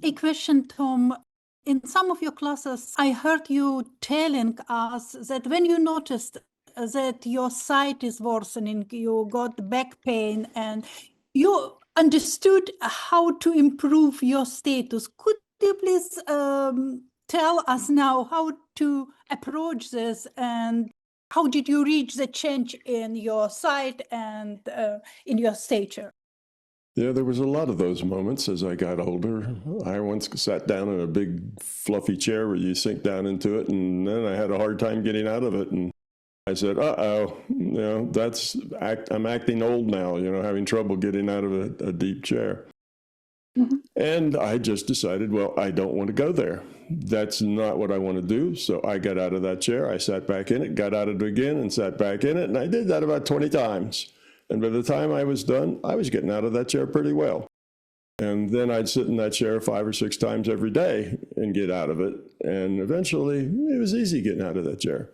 A question, Tom. In some of your classes, I heard you telling us that when you noticed that your sight is worsening, you got back pain, and you understood how to improve your status. Could you please tell us now how to approach this, and how did you reach the change in your sight and in your stature? Yeah, there was a lot of those moments as I got older. I once sat down in a big fluffy chair where you sink down into it, and then I had a hard time getting out of it. And I said, uh-oh, I'm acting old now, having trouble getting out of a deep chair. Mm-hmm. And I just decided, well, I don't want to go there. That's not what I want to do. So I got out of that chair, I sat back in it, got out of it again and sat back in it. And I did that about 20 times. And by the time I was done, I was getting out of that chair pretty well. And then I'd sit in that chair 5 or 6 times every day and get out of it. And eventually, it was easy getting out of that chair.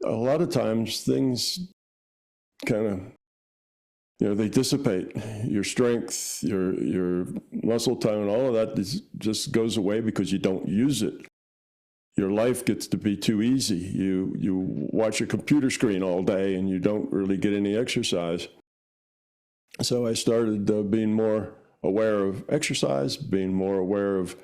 A lot of times, things kind of, they dissipate. Your strength, your muscle tone, all of that just goes away because you don't use it. Your life gets to be too easy. You watch a computer screen all day and you don't really get any exercise. So I started being more aware of exercise, being more aware of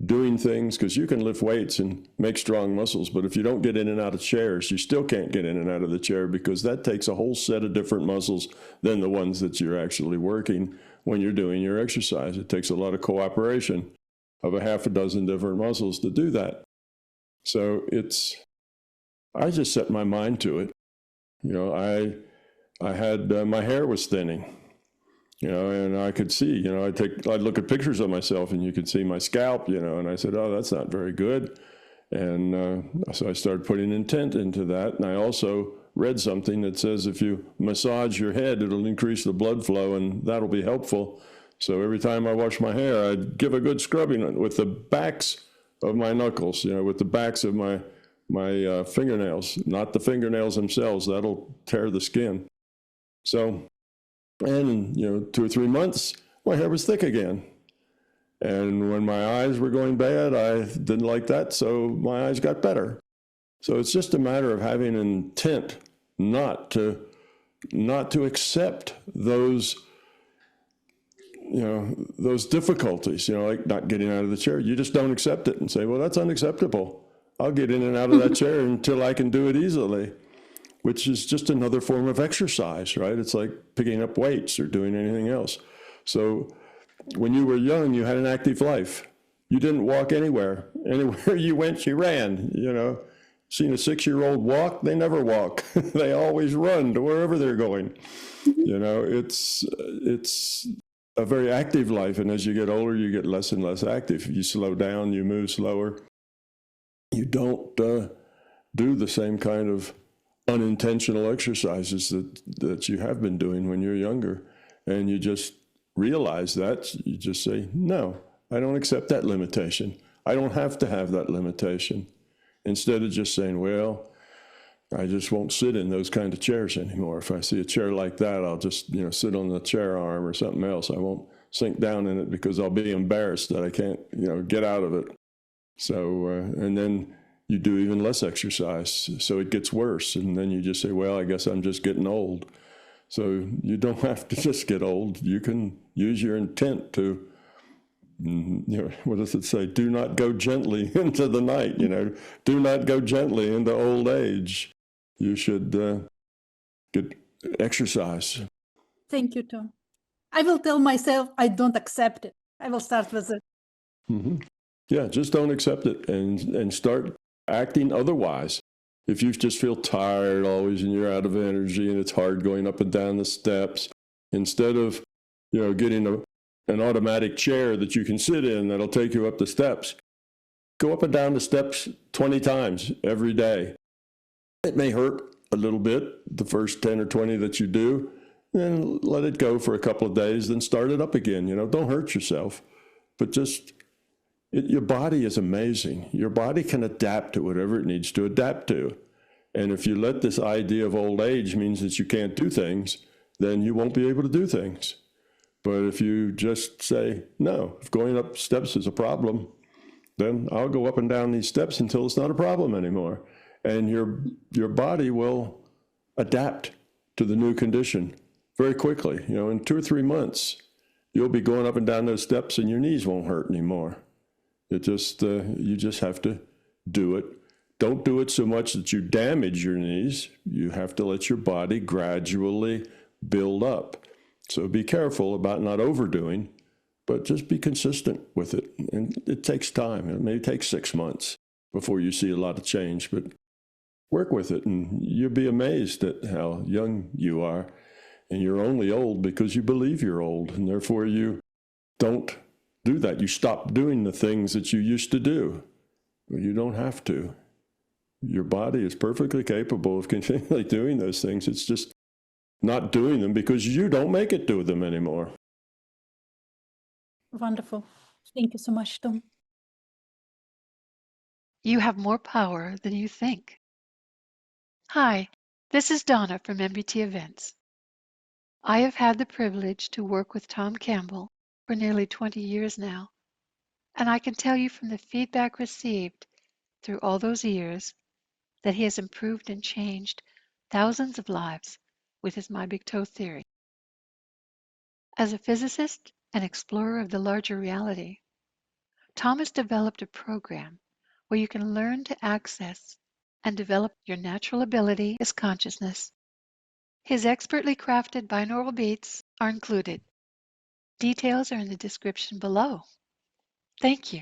doing things, because you can lift weights and make strong muscles, but if you don't get in and out of chairs, you still can't get in and out of the chair, because that takes a whole set of different muscles than the ones that you're actually working when you're doing your exercise. It takes a lot of cooperation of a half a dozen different muscles to do that. So I just set my mind to it. I had, my hair was thinning, and I could see, I'd look at pictures of myself and you could see my scalp, and I said, oh, that's not very good. And so I started putting intent into that. And I also read something that says if you massage your head, it'll increase the blood flow and that'll be helpful. So every time I wash my hair, I'd give a good scrubbing with the backs of my knuckles, with the backs of my fingernails, not the fingernails themselves. That'll tear the skin. So, and 2 or 3 months, my hair was thick again. And when my eyes were going bad, I didn't like that, so my eyes got better. So it's just a matter of having an intent not to accept those those difficulties, like not getting out of the chair. You just don't accept it and say, well, that's unacceptable. I'll get in and out of that chair until I can do it easily, which is just another form of exercise, right? It's like picking up weights or doing anything else. So when you were young, you had an active life. You didn't walk anywhere. Anywhere you went, you ran, Seen a 6-year-old walk, they never walk. They always run to wherever they're going. It's a very active life, and as you get older, you get less and less active. You slow down, you move slower. You don't do the same kind of unintentional exercises that you have been doing when you're younger. And you just realize that. You just say, no, I don't accept that limitation. I don't have to have that limitation. Instead of just saying, well, I just won't sit in those kind of chairs anymore. If I see a chair like that, I'll just, sit on the chair arm or something else. I won't sink down in it because I'll be embarrassed that I can't, get out of it. So, and then you do even less exercise. So it gets worse. And then you just say, well, I guess I'm just getting old. So you don't have to just get old. You can use your intent to, what does it say? Do not go gently into the night, do not go gently into old age. You should get exercise. Thank you, Tom. I will tell myself I don't accept it. I will start with it. Mm-hmm. Yeah, just don't accept it and start acting otherwise. If you just feel tired always and you're out of energy and it's hard going up and down the steps, instead of, getting an automatic chair that you can sit in that'll take you up the steps, go up and down the steps 20 times every day. It may hurt a little bit the first 10 or 20 that you do, and let it go for a couple of days, then start it up again. Don't hurt yourself, but just, your body is amazing. Your body can adapt to whatever it needs to adapt to. And if you let this idea of old age means that you can't do things, then you won't be able to do things. But if you just say, no, if going up steps is a problem, then I'll go up and down these steps until it's not a problem anymore. And your body will adapt to the new condition very quickly. You know, in 2 or 3 months, you'll be going up and down those steps and your knees won't hurt anymore. It just, you just have to do it. Don't do it so much that you damage your knees. You have to let your body gradually build up. So be careful about not overdoing, but just be consistent with it. And it takes time. It may take 6 months before you see a lot of change, but work with it and you'll be amazed at how young you are. And you're only old because you believe you're old, and therefore you don't do that. You stop doing the things that you used to do. You don't have to. Your body is perfectly capable of continually doing those things. It's just not doing them because you don't make it do them anymore. Wonderful. Thank you so much, Tom. You have more power than you think. Hi, this is Donna from MBT Events. I have had the privilege to work with Tom Campbell for nearly 20 years now, and I can tell you from the feedback received through all those years that he has improved and changed thousands of lives with his My Big Toe theory. As a physicist and explorer of the larger reality, Tom has developed a program where you can learn to access and develop your natural ability as consciousness. His expertly crafted binaural beats are included. Details are in the description below. Thank you.